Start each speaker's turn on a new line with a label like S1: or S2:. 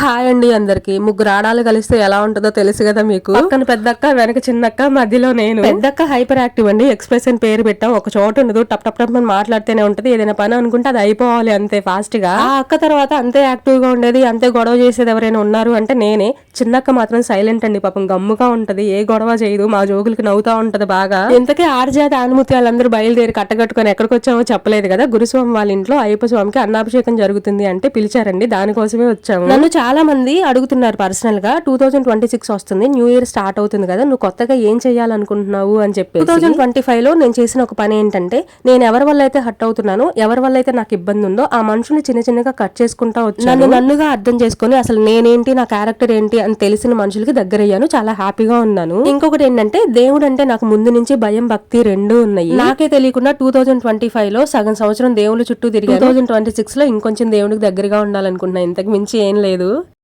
S1: Hi అండి అందరికి. ముగ్గురు ఆడాలు కలిస్తే ఎలా ఉంటుందో తెలుసు కదా మీకు. పక్కన పెద్దక్క, వెనక చిన్నక్క, మధ్యలో నేను. పెద్దక్క హైపర్ యాక్టివ్ అండి. ఎక్స్ప్రెషన్ పేరు పెట్టాం. ఒక చోట ఉండదు, టప్ టప్ టప్ అని మాట్లాడితేనే ఉంటది. ఏదైనా పని అనుకుంటే అది అయిపోవాలి అంతే ఫాస్ట్ గా. ఆ అక్క తర్వాత అంతే యాక్టివ్ గా ఉండేది, అంతే గొడవ చేసేది ఎవరైనా ఉన్నారు అంటే నేనే. చిన్నక్క మాత్రం సైలెంట్ అండి, పాపం గమ్ముగా ఉంటది, ఏ గొడవ చేయదు, మా జోకులకి నవ్వుతా ఉంటది బాగా. ఇంతకీ ఆర్జాతి ఆనుమత్యాలందరూ బయలుదేరి కట్టగట్టుకొని ఎక్కడికి వచ్చామో చెప్పలేదు కదా. గురుస్వామి వాళ్ళ ఇంట్లో అయ్యప్ప స్వామికి అన్నాభిషేకం జరుగుతుంది అంటే పిలిచారండి, దానికోసమే వచ్చాము. నన్ను చాలా మంది అడుగుతున్నారు పర్సనల్ గా, 2026 వస్తుంది, న్యూ ఇయర్ స్టార్ట్ అవుతుంది కదా, నువ్వు కొత్తగా ఏం చేయాలనుకుంటున్నావు అని చెప్పి. 2025 లో నేను చేసిన ఒక పని ఏంటంటే, నేను ఎవరి వల్ల అయితే హర్ట్ అవుతున్నానో, ఎవరి వల్ల అయితే నాకు ఇబ్బంది ఉందో ఆ మనుషుల్ని చిన్న చిన్నగా కట్ చేసుకుంటా వచ్చాను. నన్నుగా అర్థం చేసుకుని అసలు నేనేంటి, నా క్యారెక్టర్ ఏంటి అని తెలిసిన మనుషులకి దగ్గరయ్యాను. చాలా హ్యాపీగా ఉన్నాను. ఇంకొకటి ఏంటంటే, దేవుడు అంటే నాకు ముందు నుంచి భయం భక్తి రెండూ ఉన్నాయి. నాకే తెలియకుండా 2025 లో సగం సంవత్సరం దేవుళ్ళ చుట్టూ తిరిగి 2026 లో ఇంకొంచెం దేవుడికి దగ్గరగా ఉండాలనుకుంటున్నా. ఇంతకు మించి ఏం లేదు.